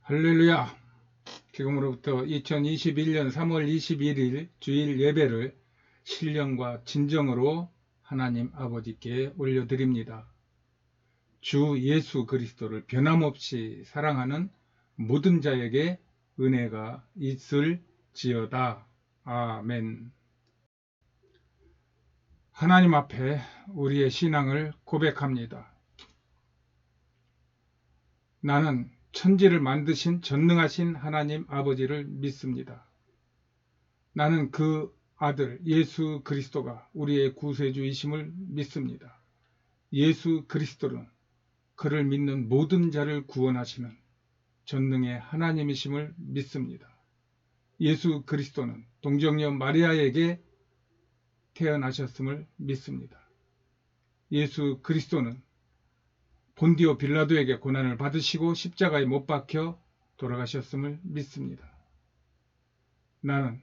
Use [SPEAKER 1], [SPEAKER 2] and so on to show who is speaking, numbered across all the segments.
[SPEAKER 1] 할렐루야! 지금으로부터 2021년 3월 21일 주일 예배를 신령과 진정으로 하나님 아버지께 올려드립니다. 주 예수 그리스도를 변함없이 사랑하는 모든 자에게 은혜가 있을지어다. 아멘. 하나님 앞에 우리의 신앙을 고백합니다. 나는 천지를 만드신 전능하신 하나님 아버지를 믿습니다. 나는 그 아들 예수 그리스도가 우리의 구세주이심을 믿습니다. 예수 그리스도는 그를 믿는 모든 자를 구원하시는 전능의 하나님이심을 믿습니다. 예수 그리스도는 동정녀 마리아에게 태어나셨음을 믿습니다. 예수 그리스도는 본디오 빌라도에게 고난을 받으시고 십자가에 못 박혀 돌아가셨음을 믿습니다. 나는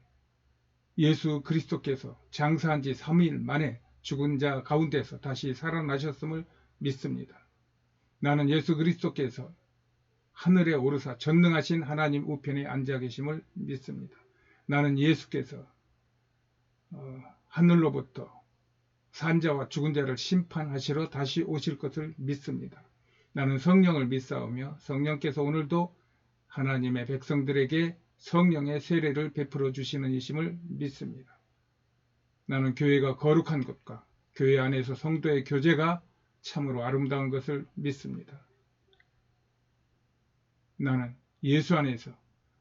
[SPEAKER 1] 예수 그리스도께서 장사한 지 3일 만에 죽은 자 가운데서 다시 살아나셨음을 믿습니다. 나는 예수 그리스도께서 하늘에 오르사 전능하신 하나님 우편에 앉아 계심을 믿습니다. 나는 예수께서 하늘로부터 산자와 죽은 자를 심판하시러 다시 오실 것을 믿습니다. 나는 성령을 믿사오며 성령께서 오늘도 하나님의 백성들에게 성령의 세례를 베풀어 주시는 이심을 믿습니다. 나는 교회가 거룩한 것과 교회 안에서 성도의 교제가 참으로 아름다운 것을 믿습니다. 나는 예수 안에서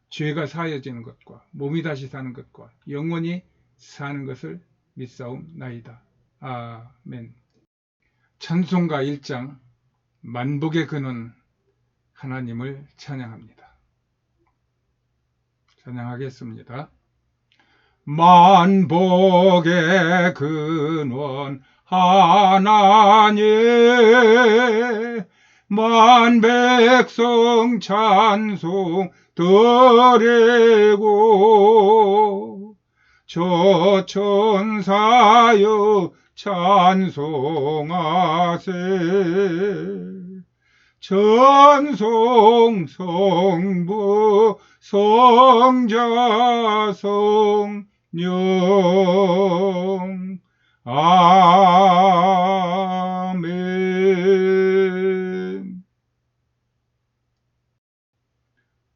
[SPEAKER 1] 죄가 사해지는 것과 몸이 다시 사는 것과 영원히 사는 것을 믿사옵나이다. 아멘. 찬송가 1장 만복의 근원 하나님을 찬양합니다. 찬양하겠습니다. 만복의 근원 하나님 만백성 찬송 드리고 저 천사여 찬송하세 전송 성부 성자 성령 아멘.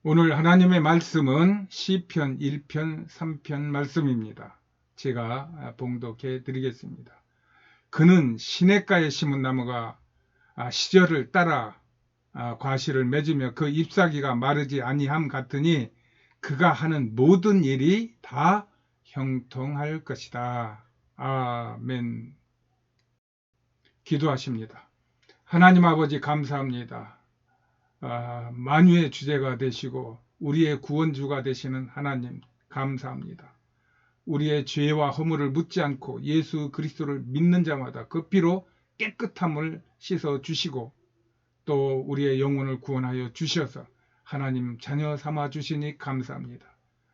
[SPEAKER 1] 오늘 하나님의 말씀은 시편 1편 3편 말씀입니다. 제가 봉독해 드리겠습니다. 그는 시냇가에 심은 나무가 시절을 따라 과실을 맺으며 그 잎사귀가 마르지 아니함 같으니 그가 하는 모든 일이 다 형통할 것이다. 아멘. 기도하십니다. 하나님 아버지 감사합니다. 만유의 주제가 되시고 우리의 구원주가 되시는 하나님 감사합니다. 우리의 죄와 허물을 묻지 않고 예수 그리스도를 믿는 자마다 그 피로 깨끗함을 씻어 주시고 또 우리의 영혼을 구원하여 주셔서 하나님 자녀 삼아 주시니 감사합니다.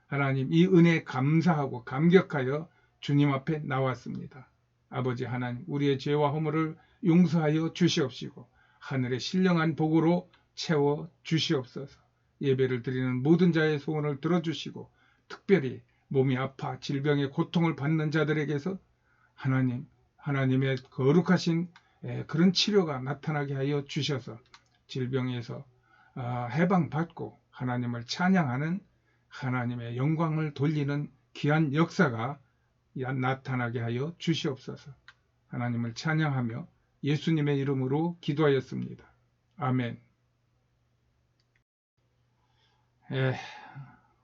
[SPEAKER 1] 하나님 이 은혜 감사하고 감격하여 주님 앞에 나왔습니다. 아버지 하나님 우리의 죄와 허물을 용서하여 주시옵시고 하늘의 신령한 복으로 채워 주시옵소서. 예배를 드리는 모든 자의 소원을 들어주시고 특별히 몸이 아파 질병의 고통을 받는 자들에게서 하나님의 거룩하신 그런 치료가 나타나게 하여 주셔서 질병에서 해방받고 하나님을 찬양하는 하나님의 영광을 돌리는 귀한 역사가 나타나게 하여 주시옵소서. 하나님을 찬양하며 예수님의 이름으로 기도하였습니다. 아멘.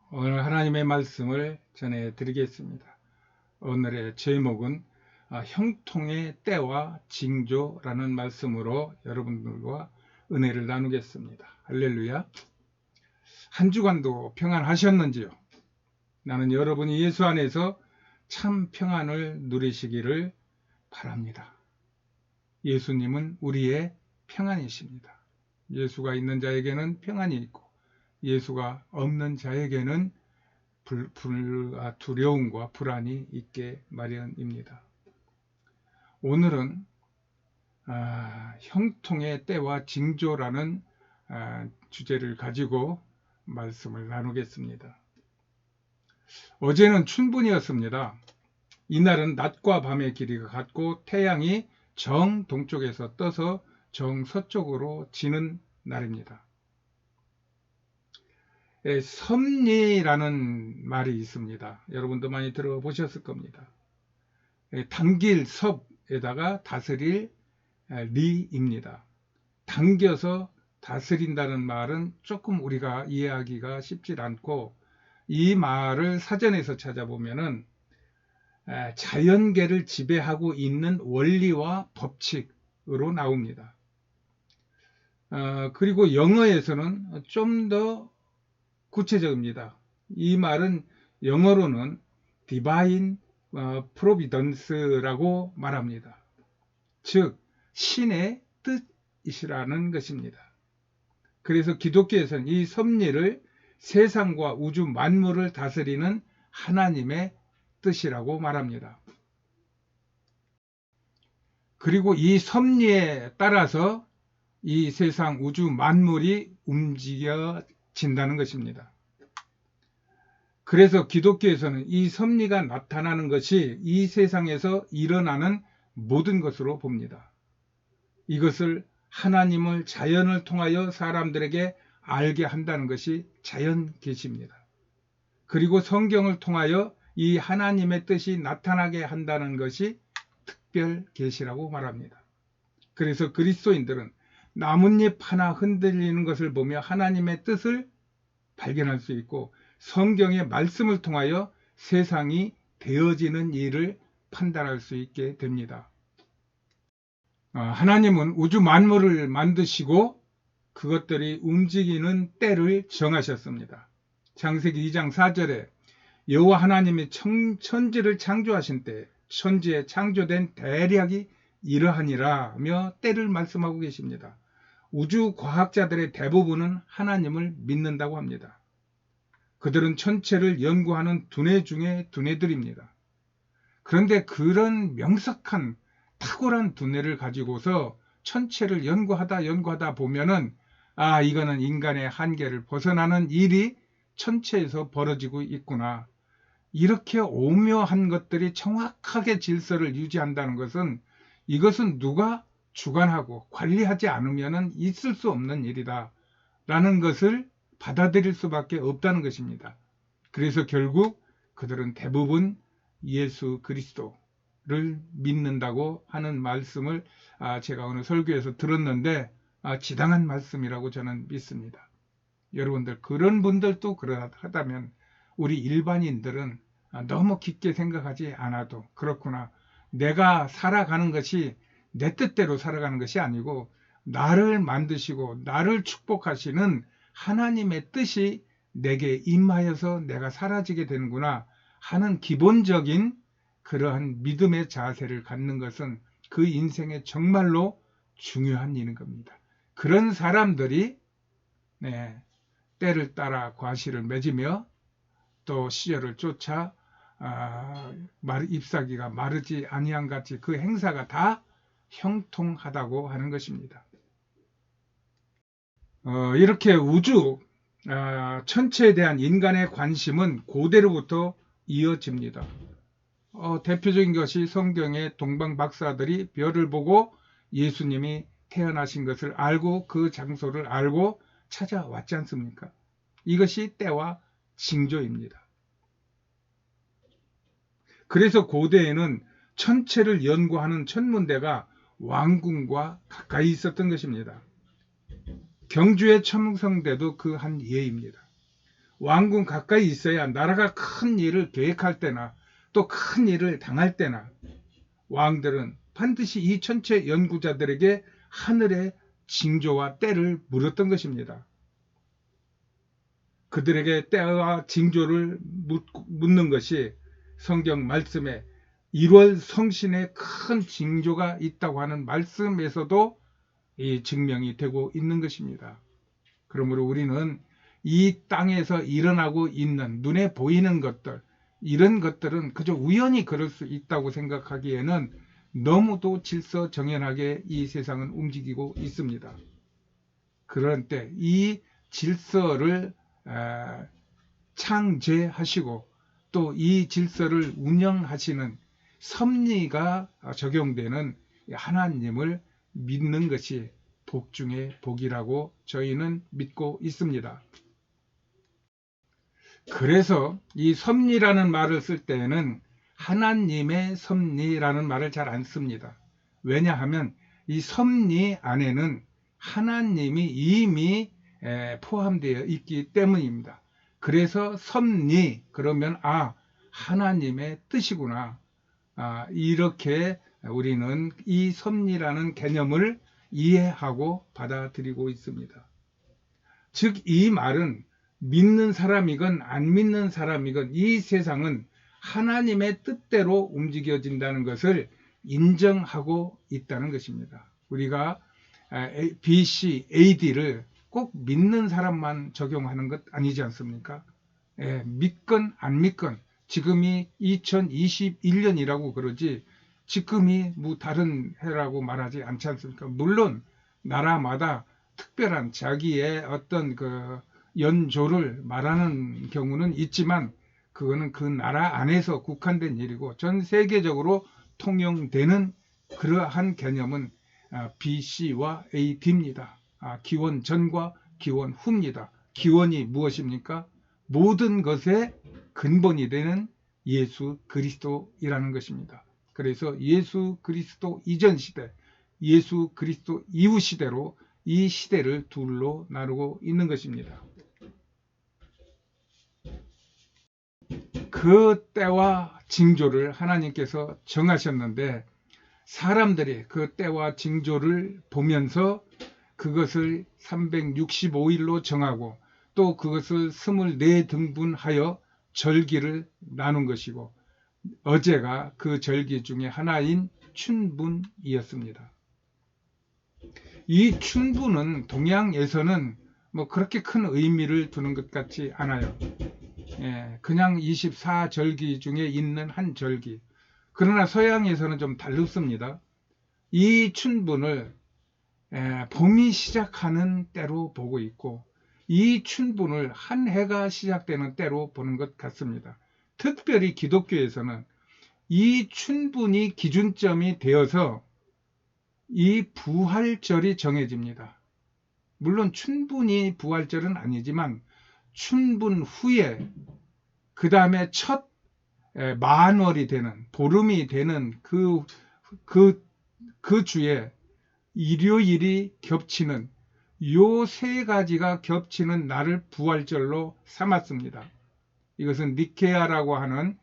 [SPEAKER 1] 오늘 하나님의 말씀을 전해드리겠습니다. 오늘의 제목은 형통의 때와 징조라는 말씀으로 여러분들과 은혜를 나누겠습니다. 할렐루야. 한 주간도 평안하셨는지요? 나는 여러분이 예수 안에서 참 평안을 누리시기를 바랍니다. 예수님은 우리의 평안이십니다. 예수가 있는 자에게는 평안이 있고 예수가 없는 자에게는 두려움과 불안이 있게 마련입니다. 오늘은 형통의 때와 징조라는 주제를 가지고 말씀을 나누겠습니다. 어제는 춘분이었습니다. 이날은 낮과 밤의 길이가 같고 태양이 정 동쪽에서 떠서 정 서쪽으로 지는 날입니다. 섭리라는 말이 있습니다. 여러분도 많이 들어보셨을 겁니다. 당길 섭에다가 다스릴 리입니다. 당겨서 다스린다는 말은 조금 우리가 이해하기가 쉽지 않고, 이 말을 사전에서 찾아보면은 자연계를 지배하고 있는 원리와 법칙으로 나옵니다. 그리고 영어에서는 좀 더 구체적입니다. 이 말은 영어로는 Divine Providence라고 말합니다. 즉 신의 뜻이라는 것입니다. 그래서 기독교에서는 이 섭리를 세상과 우주 만물을 다스리는 하나님의 뜻이라고 말합니다. 그리고 이 섭리에 따라서 이 세상 우주 만물이 움직여진다는 것입니다. 그래서 기독교에서는 이 섭리가 나타나는 것이 이 세상에서 일어나는 모든 것으로 봅니다. 이것을 하나님을 자연을 통하여 사람들에게 알게 한다는 것이 자연 계시입니다. 그리고 성경을 통하여 이 하나님의 뜻이 나타나게 한다는 것이 특별 계시라고 말합니다. 그래서 그리스도인들은 나뭇잎 하나 흔들리는 것을 보며 하나님의 뜻을 발견할 수 있고, 성경의 말씀을 통하여 세상이 되어지는 일을 판단할 수 있게 됩니다. 하나님은 우주 만물을 만드시고 그것들이 움직이는 때를 정하셨습니다. 창세기 2장 4절에 여호와 하나님이 천지를 창조하신 때 천지에 창조된 대략이 이러하니라며 때를 말씀하고 계십니다. 우주 과학자들의 대부분은 하나님을 믿는다고 합니다. 그들은 천체를 연구하는 두뇌 중에 두뇌들입니다. 그런데 그런 명석한 탁월한 두뇌를 가지고서 천체를 연구하다 보면은 이거는 인간의 한계를 벗어나는 일이 천체에서 벌어지고 있구나. 이렇게 오묘한 것들이 정확하게 질서를 유지한다는 것은, 이것은 누가 주관하고 관리하지 않으면 있을 수 없는 일이다 라는 것을 받아들일 수밖에 없다는 것입니다. 그래서 결국 그들은 대부분 예수 그리스도를 믿는다고 하는 말씀을 제가 오늘 설교에서 들었는데 지당한 말씀이라고 저는 믿습니다. 여러분들 그런 분들도 그러하다면 우리 일반인들은 너무 깊게 생각하지 않아도, 그렇구나, 내가 살아가는 것이 내 뜻대로 살아가는 것이 아니고 나를 만드시고 나를 축복하시는 하나님의 뜻이 내게 임하여서 내가 사라지게 되는구나 하는 기본적인 그러한 믿음의 자세를 갖는 것은 그 인생에 정말로 중요한 일인 겁니다. 그런 사람들이 때를 따라 과실을 맺으며 또 시절을 쫓아 잎사귀가 마르지 아니한 같이 그 행사가 다 형통하다고 하는 것입니다. 이렇게 우주 천체에 대한 인간의 관심은 고대로부터 이어집니다. 대표적인 것이 성경의 동방 박사들이 별을 보고 예수님이 태어나신 것을 알고 그 장소를 알고 찾아왔지 않습니까? 이것이 때와 징조입니다. 그래서 고대에는 천체를 연구하는 천문대가 왕궁과 가까이 있었던 것입니다. 경주의 첨성대도 그 한 예입니다. 왕궁 가까이 있어야 나라가 큰 일을 계획할 때나 또 큰 일을 당할 때나 왕들은 반드시 이 천체 연구자들에게 하늘의 징조와 때를 물었던 것입니다. 그들에게 때와 징조를 묻는 것이 성경 말씀에 1월 성신의 큰 징조가 있다고 하는 말씀에서도 이 증명이 되고 있는 것입니다. 그러므로 우리는 이 땅에서 일어나고 있는 눈에 보이는 것들, 이런 것들은 그저 우연히 그럴 수 있다고 생각하기에는 너무도 질서정연하게 이 세상은 움직이고 있습니다. 그런 때 이 질서를 창제하시고 또 이 질서를 운영하시는 섭리가 적용되는 하나님을 믿는 것이 복 중에 복이라고 저희는 믿고 있습니다. 그래서 이 섭리라는 말을 쓸 때에는 하나님의 섭리라는 말을 잘 안 씁니다. 왜냐하면 이 섭리 안에는 하나님이 이미 포함되어 있기 때문입니다. 그래서 섭리 그러면 하나님의 뜻이구나. 이렇게 우리는 이 섭리라는 개념을 이해하고 받아들이고 있습니다. 즉 이 말은 믿는 사람이건 안 믿는 사람이건 이 세상은 하나님의 뜻대로 움직여진다는 것을 인정하고 있다는 것입니다. 우리가 BC, AD를 꼭 믿는 사람만 적용하는 것 아니지 않습니까? 믿건 안 믿건 지금이 2021년이라고 그러지 지금이 뭐 다른 해라고 말하지 않지 않습니까? 물론 나라마다 특별한 자기의 어떤 그 연조를 말하는 경우는 있지만 그거는 그 나라 안에서 국한된 일이고 전 세계적으로 통용되는 그러한 개념은 BC와 AD입니다. 기원 전과 기원 후입니다. 기원이 무엇입니까? 모든 것의 근본이 되는 예수 그리스도이라는 것입니다. 그래서 예수 그리스도 이전 시대, 예수 그리스도 이후 시대로 이 시대를 둘로 나누고 있는 것입니다. 그 때와 징조를 하나님께서 정하셨는데 사람들이 그 때와 징조를 보면서 그것을 365일로 정하고 또 그것을 24등분하여 절기를 나눈 것이고 어제가 그 절기 중에 하나인 춘분이었습니다. 이 춘분은 동양에서는 뭐 그렇게 큰 의미를 두는 것 같지 않아요. 그냥 24절기 중에 있는 한 절기. 그러나 서양에서는 좀 다릅니다. 이 춘분을 봄이 시작하는 때로 보고 있고 이 춘분을 한 해가 시작되는 때로 보는 것 같습니다. 특별히 기독교에서는 이 춘분이 기준점이 되어서 이 부활절이 정해집니다. 물론 춘분이 부활절은 아니지만 춘분 후에 그 다음에 첫 만월이 되는 보름이 되는 그 주에 일요일이 겹치는 요 세 가지가 겹치는 날을 부활절로 삼았습니다. 이것은 니케아라고 하는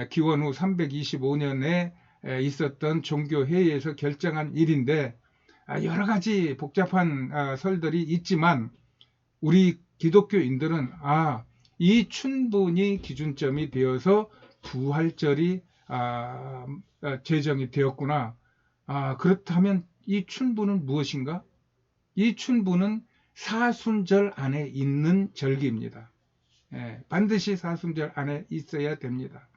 [SPEAKER 1] 기원 후 325년에 있었던 종교회의에서 결정한 일인데 여러 가지 복잡한 설들이 있지만 우리 기독교인들은 이 춘분이 기준점이 되어서 부활절이 제정이 되었구나. 그렇다면 이 춘분은 무엇인가? 이 춘분은 사순절 안에 있는 절기입니다. 반드시 사순절 안에 있어야 됩니다.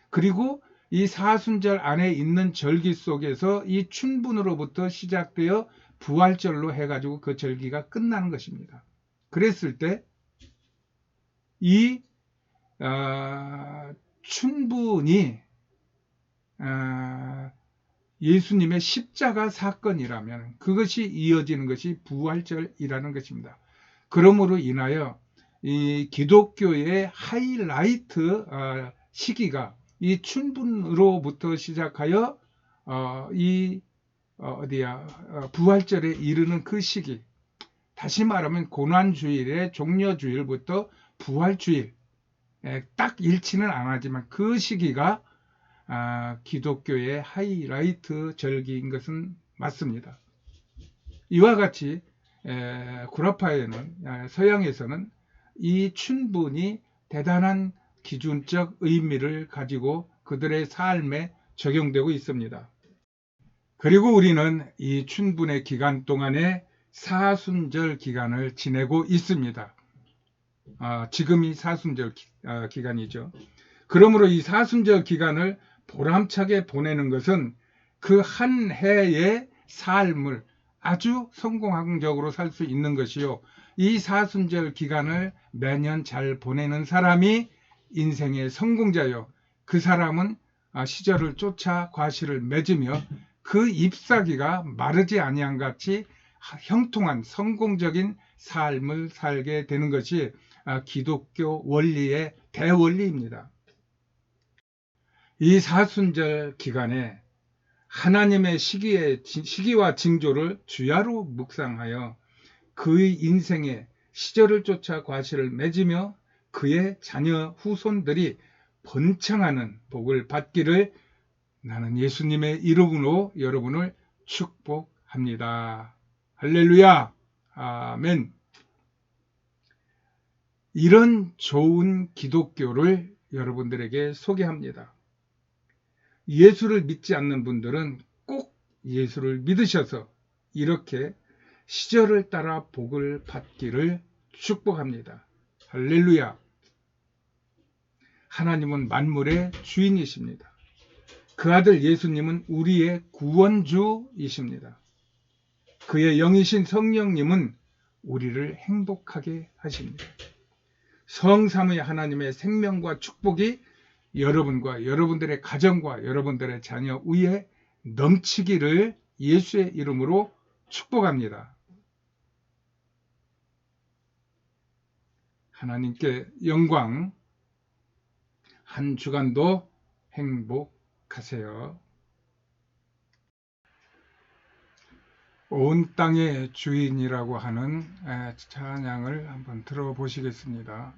[SPEAKER 1] 그리고 이 사순절 안에 있는 절기 속에서 이 춘분으로부터 시작되어 부활절로 해가지고 그 절기가 끝나는 것입니다. 그랬을 때 이 춘분이 예수님의 십자가 사건이라면 그것이 이어지는 것이 부활절이라는 것입니다. 그러므로 인하여 이 기독교의 하이라이트 시기가 이 춘분으로부터 시작하여 부활절에 이르는 그 시기, 다시 말하면 고난주일의 종려주일부터 부활주일, 딱 일치는 안 하지만 그 시기가 기독교의 하이라이트 절기인 것은 맞습니다. 이와 같이 구라파에는 서양에서는 이 춘분이 대단한 기준적 의미를 가지고 그들의 삶에 적용되고 있습니다. 그리고 우리는 이 춘분의 기간 동안에 사순절 기간을 지내고 있습니다. 지금이 사순절 기간이죠. 그러므로 이 사순절 기간을 보람차게 보내는 것은 그 한 해의 삶을 아주 성공적으로 살 수 있는 것이요. 이 사순절 기간을 매년 잘 보내는 사람이 인생의 성공자요. 그 사람은 시절을 쫓아 과실을 맺으며 그 잎사귀가 마르지 아니한 같이 형통한 성공적인 삶을 살게 되는 것이 기독교 원리의 대원리입니다. 이 사순절 기간에 하나님의 시기와 징조를 주야로 묵상하여 그의 인생의 시절을 쫓아 과실을 맺으며 그의 자녀 후손들이 번창하는 복을 받기를 나는 예수님의 이름으로 여러분을 축복합니다. 할렐루야. 아멘. 이런 좋은 기독교를 여러분들에게 소개합니다. 예수를 믿지 않는 분들은 꼭 예수를 믿으셔서 이렇게 시절을 따라 복을 받기를 축복합니다. 할렐루야. 하나님은 만물의 주인이십니다. 그 아들 예수님은 우리의 구원주이십니다. 그의 영이신 성령님은 우리를 행복하게 하십니다. 성삼위 하나님의 생명과 축복이 여러분과 여러분들의 가정과 여러분들의 자녀 위에 넘치기를 예수의 이름으로 축복합니다. 하나님께 영광, 한 주간도 행복하세요. 온 땅의 주인이라고 하는 찬양을 한번 들어보시겠습니다.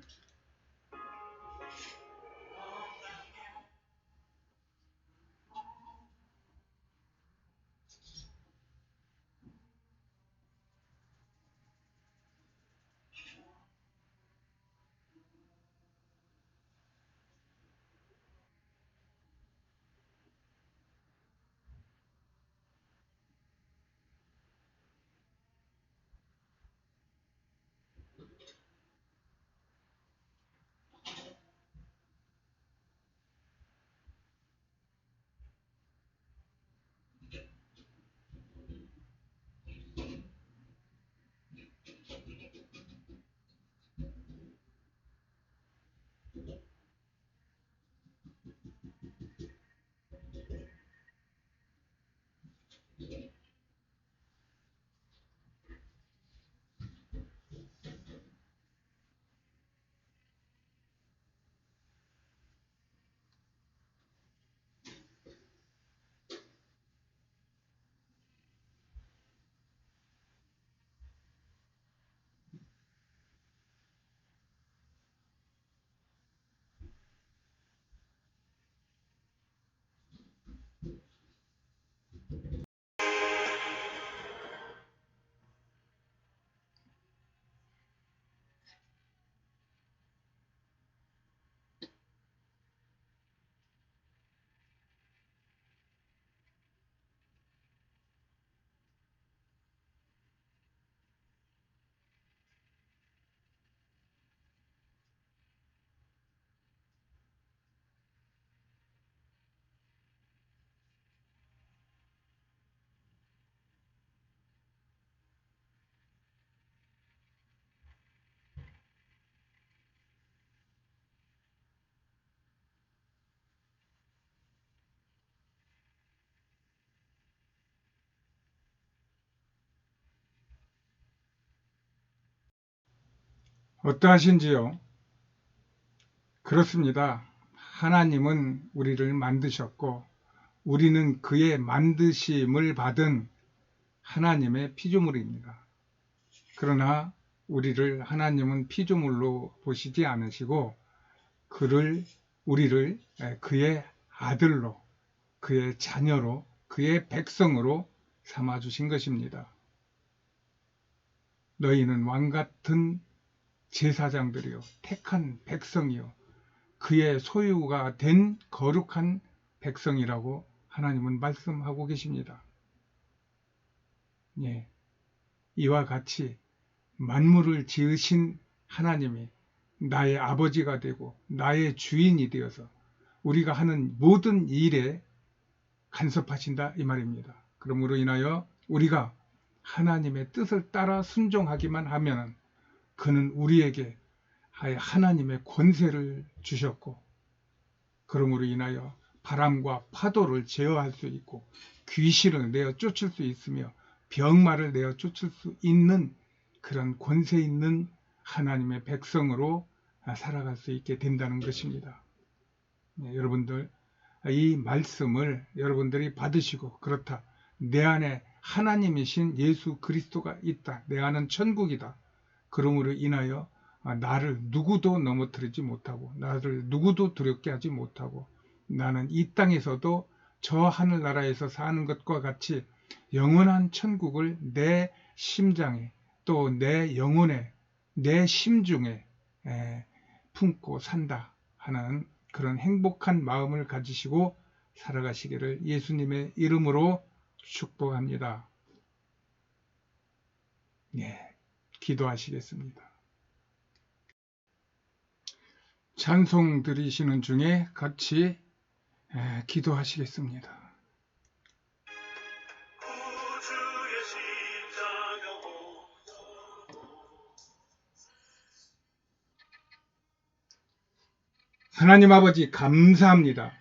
[SPEAKER 1] 어떠하신지요? 그렇습니다. 하나님은 우리를 만드셨고 우리는 그의 만드심을 받은 하나님의 피조물입니다. 그러나 우리를 하나님은 피조물로 보시지 않으시고 우리를 그의 아들로, 그의 자녀로, 그의 백성으로 삼아주신 것입니다. 너희는 왕같은 제사장들이요, 택한 백성이요, 그의 소유가 된 거룩한 백성이라고 하나님은 말씀하고 계십니다. 예, 이와 같이 만물을 지으신 하나님이 나의 아버지가 되고 나의 주인이 되어서 우리가 하는 모든 일에 간섭하신다 이 말입니다. 그러므로 인하여 우리가 하나님의 뜻을 따라 순종하기만 하면 그는 우리에게 하나님의 권세를 주셨고, 그러므로 인하여 바람과 파도를 제어할 수 있고 귀신을 내어 쫓을 수 있으며 병마를 내어 쫓을 수 있는 그런 권세 있는 하나님의 백성으로 살아갈 수 있게 된다는 것입니다. 여러분들, 이 말씀을 여러분들이 받으시고, 그렇다, 내 안에 하나님이신 예수 그리스도가 있다, 내 안은 천국이다, 그러므로 인하여 나를 누구도 넘어뜨리지 못하고 나를 누구도 두렵게 하지 못하고 나는 이 땅에서도 저 하늘나라에서 사는 것과 같이 영원한 천국을 내 심장에, 또 내 영혼에, 내 심중에 품고 산다 하는 그런 행복한 마음을 가지시고 살아가시기를 예수님의 이름으로 축복합니다. 기도하시겠습니다. 찬송 드리시는 중에 같이 기도하시겠습니다. 하나님 아버지, 감사합니다.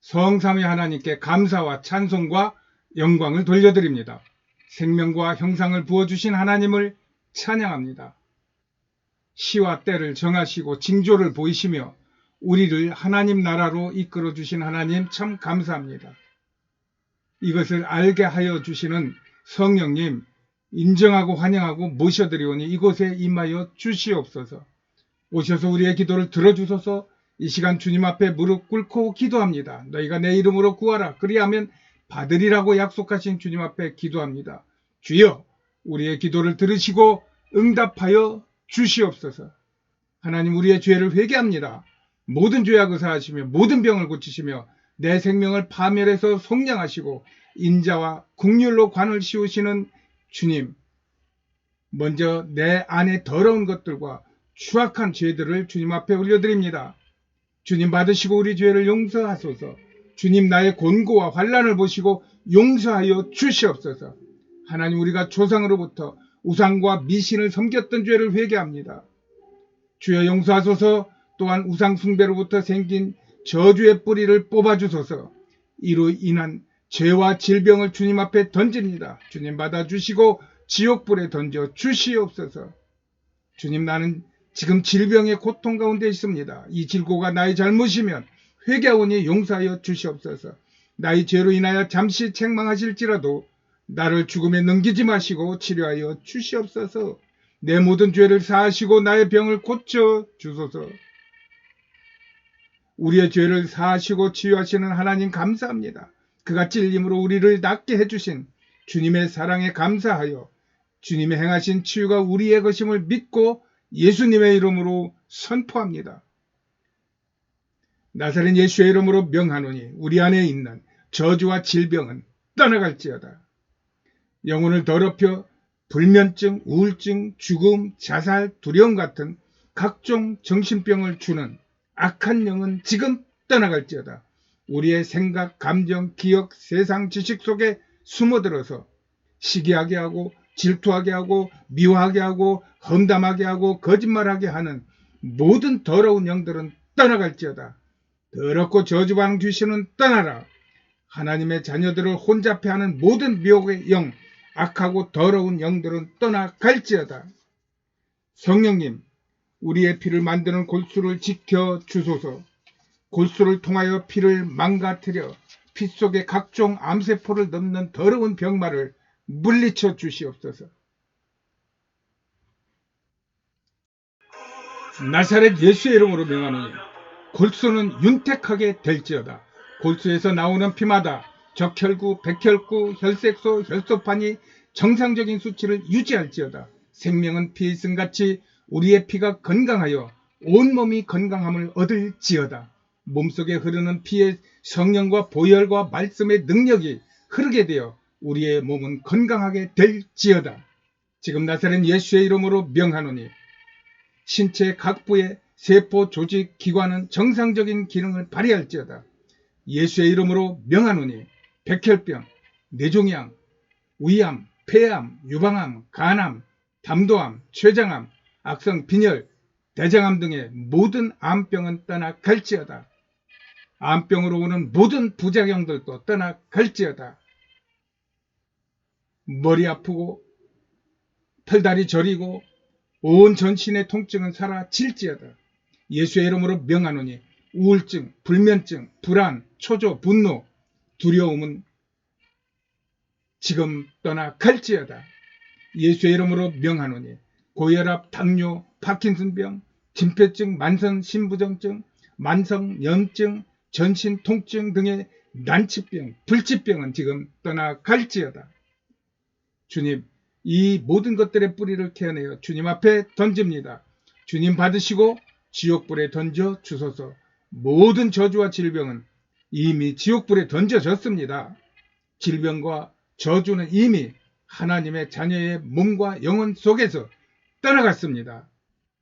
[SPEAKER 1] 성삼위 하나님께 감사와 찬송과 영광을 돌려드립니다. 생명과 형상을 부어주신 하나님을 찬양합니다. 시와 때를 정하시고 징조를 보이시며 우리를 하나님 나라로 이끌어주신 하나님 참 감사합니다. 이것을 알게 하여 주시는 성령님 인정하고 환영하고 모셔드리오니 이곳에 임하여 주시옵소서. 오셔서 우리의 기도를 들어주소서. 이 시간 주님 앞에 무릎 꿇고 기도합니다. 너희가 내 이름으로 구하라. 그리하면 받으리라고 약속하신 주님 앞에 기도합니다. 주여, 우리의 기도를 들으시고 응답하여 주시옵소서. 하나님, 우리의 죄를 회개합니다. 모든 죄악을 사하시며 모든 병을 고치시며 내 생명을 파멸해서 속량하시고 인자와 긍휼로 관을 씌우시는 주님, 먼저 내 안에 더러운 것들과 추악한 죄들을 주님 앞에 올려드립니다. 주님, 받으시고 우리 죄를 용서하소서. 주님, 나의 곤고와 환난을 보시고 용서하여 주시옵소서. 하나님, 우리가 조상으로부터 우상과 미신을 섬겼던 죄를 회개합니다. 주여 용서하소서. 또한 우상 숭배로부터 생긴 저주의 뿌리를 뽑아주소서. 이로 인한 죄와 질병을 주님 앞에 던집니다. 주님, 받아주시고 지옥불에 던져 주시옵소서. 주님, 나는 지금 질병의 고통 가운데 있습니다. 이 질고가 나의 잘못이면 회개하오니 용서하여 주시옵소서. 나의 죄로 인하여 잠시 책망하실지라도 나를 죽음에 넘기지 마시고 치료하여 주시옵소서. 내 모든 죄를 사하시고 나의 병을 고쳐 주소서. 우리의 죄를 사하시고 치유하시는 하나님 감사합니다. 그가 찔림으로 우리를 낫게 해주신 주님의 사랑에 감사하여 주님의 행하신 치유가 우리의 것임을 믿고 예수님의 이름으로 선포합니다. 나사렛 예수의 이름으로 명하노니 우리 안에 있는 저주와 질병은 떠나갈지어다. 영혼을 더럽혀 불면증, 우울증, 죽음, 자살, 두려움 같은 각종 정신병을 주는 악한 영은 지금 떠나갈지어다. 우리의 생각, 감정, 기억, 세상 지식 속에 숨어들어서 시기하게 하고 질투하게 하고 미워하게 하고 험담하게 하고 거짓말하게 하는 모든 더러운 영들은 떠나갈지어다. 더럽고 저주받는 귀신은 떠나라. 하나님의 자녀들을 혼잡해 하는 모든 미혹의 영, 악하고 더러운 영들은 떠나갈지어다. 성령님, 우리의 피를 만드는 골수를 지켜 주소서. 골수를 통하여 피를 망가뜨려 피 속에 각종 암세포를 넘는 더러운 병마를 물리쳐 주시옵소서. 나사렛 예수의 이름으로 명하노니 골수는 윤택하게 될지어다. 골수에서 나오는 피마다 적혈구, 백혈구, 혈색소, 혈소판이 정상적인 수치를 유지할지어다. 생명은 피에 있음같이 우리의 피가 건강하여 온몸이 건강함을 얻을지어다. 몸속에 흐르는 피에 성령과 보혈과 말씀의 능력이 흐르게 되어 우리의 몸은 건강하게 될지어다. 지금 나사렛 예수의 이름으로 명하노니 신체 각 부의 세포, 조직, 기관은 정상적인 기능을 발휘할지어다. 예수의 이름으로 명하노니 백혈병, 뇌종양, 위암, 폐암, 유방암, 간암, 담도암, 췌장암, 악성, 빈혈, 대장암 등의 모든 암병은 떠나갈지어다. 암병으로 오는 모든 부작용들도 떠나갈지어다. 머리 아프고 털다리 저리고 온 전신의 통증은 사라질지어다. 예수의 이름으로 명하노니 우울증, 불면증, 불안, 초조, 분노, 두려움은 지금 떠나갈지어다. 예수의 이름으로 명하노니 고혈압, 당뇨, 파킨슨병, 진폐증, 만성 신부전증, 만성 염증, 전신 통증 등의 난치병, 불치병은 지금 떠나갈지어다. 주님, 이 모든 것들의 뿌리를 캐내어 주님 앞에 던집니다. 주님 받으시고 지옥불에 던져 주소서. 모든 저주와 질병은 이미 지옥불에 던져졌습니다. 질병과 저주는 이미 하나님의 자녀의 몸과 영혼 속에서 떠나갔습니다.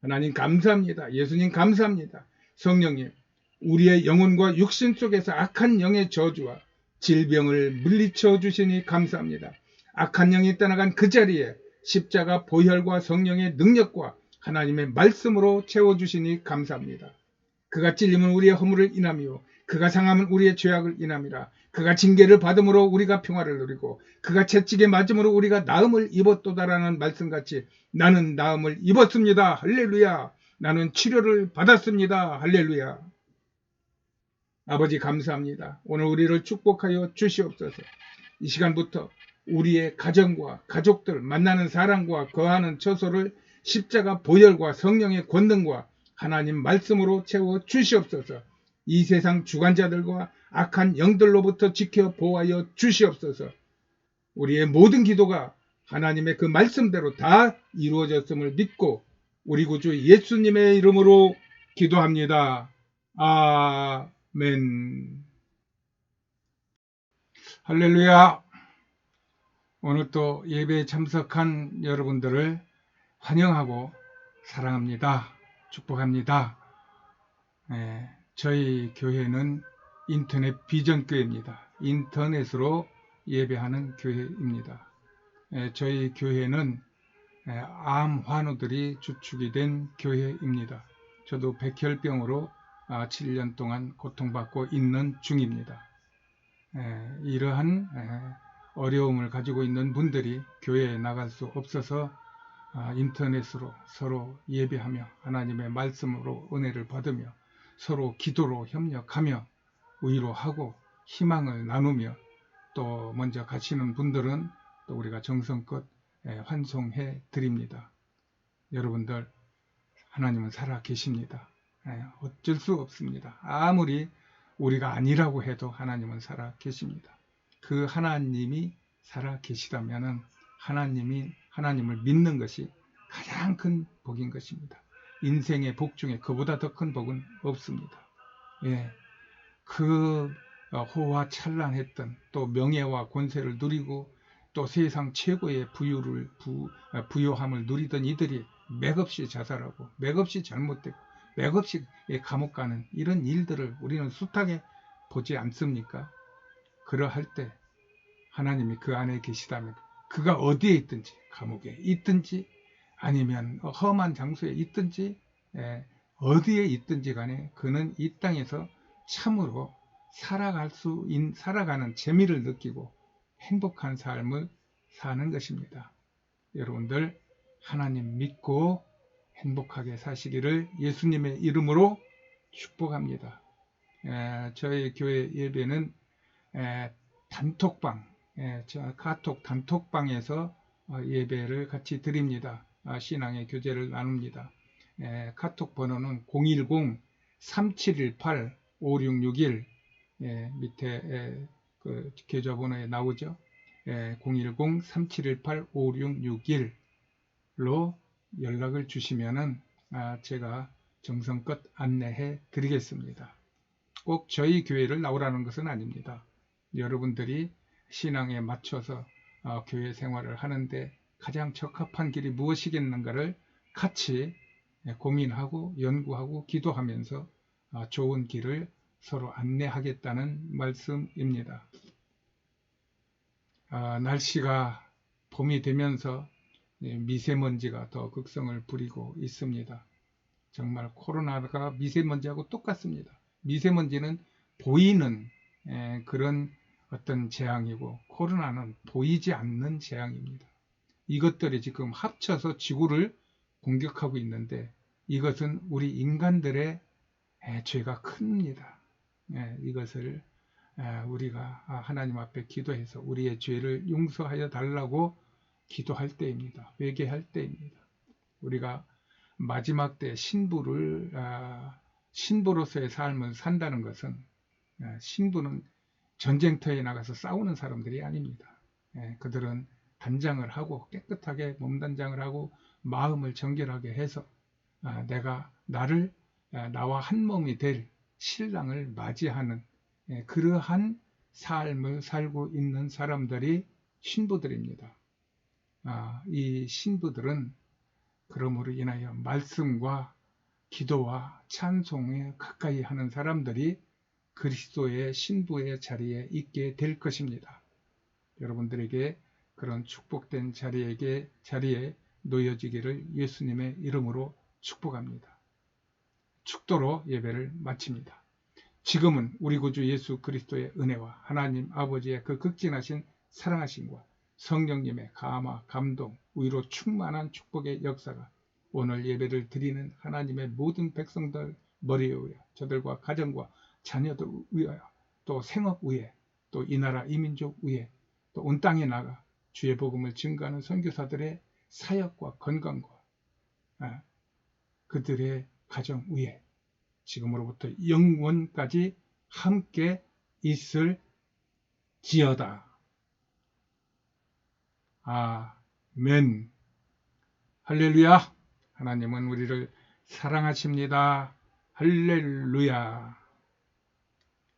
[SPEAKER 1] 하나님 감사합니다. 예수님 감사합니다. 성령님, 우리의 영혼과 육신 속에서 악한 영의 저주와 질병을 물리쳐 주시니 감사합니다. 악한 영이 떠나간 그 자리에 십자가 보혈과 성령의 능력과 하나님의 말씀으로 채워주시니 감사합니다. 그가 찔림은 우리의 허물을 인하며 그가 상함은 우리의 죄악을 인함이라. 그가 징계를 받음으로 우리가 평화를 누리고 그가 채찍에 맞음으로 우리가 나음을 입었도다라는 말씀같이 나는 나음을 입었습니다. 할렐루야. 나는 치료를 받았습니다. 할렐루야. 아버지 감사합니다. 오늘 우리를 축복하여 주시옵소서. 이 시간부터 우리의 가정과 가족들, 만나는 사람과 거하는 처소를 십자가 보혈과 성령의 권능과 하나님 말씀으로 채워 주시옵소서. 이 세상 주관자들과 악한 영들로부터 지켜 보호하여 주시옵소서. 우리의 모든 기도가 하나님의 그 말씀대로 다 이루어졌음을 믿고 우리 구주 예수님의 이름으로 기도합니다. 아멘. 할렐루야. 오늘 또 예배에 참석한 여러분들을 환영하고 사랑합니다. 축복합니다. 저희 교회는 인터넷 비전교회입니다. 인터넷으로 예배하는 교회입니다. 저희 교회는 암 환우들이 주축이 된 교회입니다. 저도 백혈병으로 7년 동안 고통받고 있는 중입니다. 이러한 어려움을 가지고 있는 분들이 교회에 나갈 수 없어서 인터넷으로 서로 예배하며 하나님의 말씀으로 은혜를 받으며 서로 기도로 협력하며 위로하고 희망을 나누며 또 먼저 가시는 분들은 또 우리가 정성껏 환송해 드립니다. 여러분들 하나님은 살아 계십니다. 어쩔 수 없습니다. 아무리 우리가 아니라고 해도 하나님은 살아 계십니다. 그 하나님이 살아 계시다면 하나님을 믿는 것이 가장 큰 복인 것입니다. 인생의 복 중에 그보다 더 큰 복은 없습니다. 그 호화찬란했던 또 명예와 권세를 누리고 또 세상 최고의 부요함을 누리던 이들이 맥없이 자살하고 맥없이 잘못되고 맥없이 감옥 가는 이런 일들을 우리는 숱하게 보지 않습니까? 그러할 때 하나님이 그 안에 계시다면 그가 어디에 있든지 감옥에 있든지 아니면 험한 장소에 있든지 어디에 있든지 간에 그는 이 땅에서 참으로 살아가는 재미를 느끼고 행복한 삶을 사는 것입니다. 여러분들 하나님 믿고 행복하게 사시기를 예수님의 이름으로 축복합니다. 저희 교회 예배는 단톡방, 카톡 단톡방에서 예배를 같이 드립니다. 신앙의 교제를 나눕니다. 카톡 번호는 010-3718-5661 밑에 그 계좌번호에 나오죠. 010-3718-5661로 연락을 주시면은 제가 정성껏 안내해 드리겠습니다. 꼭 저희 교회를 나오라는 것은 아닙니다. 여러분들이 신앙에 맞춰서 교회 생활을 하는데 가장 적합한 길이 무엇이겠는가를 같이 고민하고 연구하고 기도하면서 좋은 길을 서로 안내하겠다는 말씀입니다. 날씨가 봄이 되면서 미세먼지가 더 극성을 부리고 있습니다. 정말 코로나가 미세먼지하고 똑같습니다. 미세먼지는 보이는 그런 어떤 재앙이고 코로나는 보이지 않는 재앙입니다. 이것들이 지금 합쳐서 지구를 공격하고 있는데 이것은 우리 인간들의 죄가 큽니다. 이것을 우리가 하나님 앞에 기도해서 우리의 죄를 용서하여 달라고 기도할 때입니다. 회개할 때입니다. 우리가 마지막 때 신부로서의 삶을 산다는 것은 신부는 전쟁터에 나가서 싸우는 사람들이 아닙니다. 그들은 단장을 하고 깨끗하게 몸단장을 하고 마음을 정결하게 해서 나와 한 몸이 될 신랑을 맞이하는 그러한 삶을 살고 있는 사람들이 신부들입니다. 이 신부들은 그러므로 인하여 말씀과 기도와 찬송에 가까이 하는 사람들이 그리스도의 신부의 자리에 있게 될 것입니다. 여러분들에게 그런 축복된 자리에 놓여지기를 예수님의 이름으로 축복합니다. 축도로 예배를 마칩니다. 지금은 우리 구주 예수 그리스도의 은혜와 하나님 아버지의 그 극진하신 사랑하심과 성령님의 감화, 감동, 위로 충만한 축복의 역사가 오늘 예배를 드리는 하나님의 모든 백성들 머리에 의하여 저들과 가정과 자녀들 위하여 또 생업 위에 또 이 나라 이민족 위에 또 온 땅에 나가 주의 복음을 증거하는 선교사들의 사역과 건강과 그들의 가정 위에 지금으로부터 영원까지 함께 있을지어다. 아멘. 할렐루야. 하나님은 우리를 사랑하십니다. 할렐루야.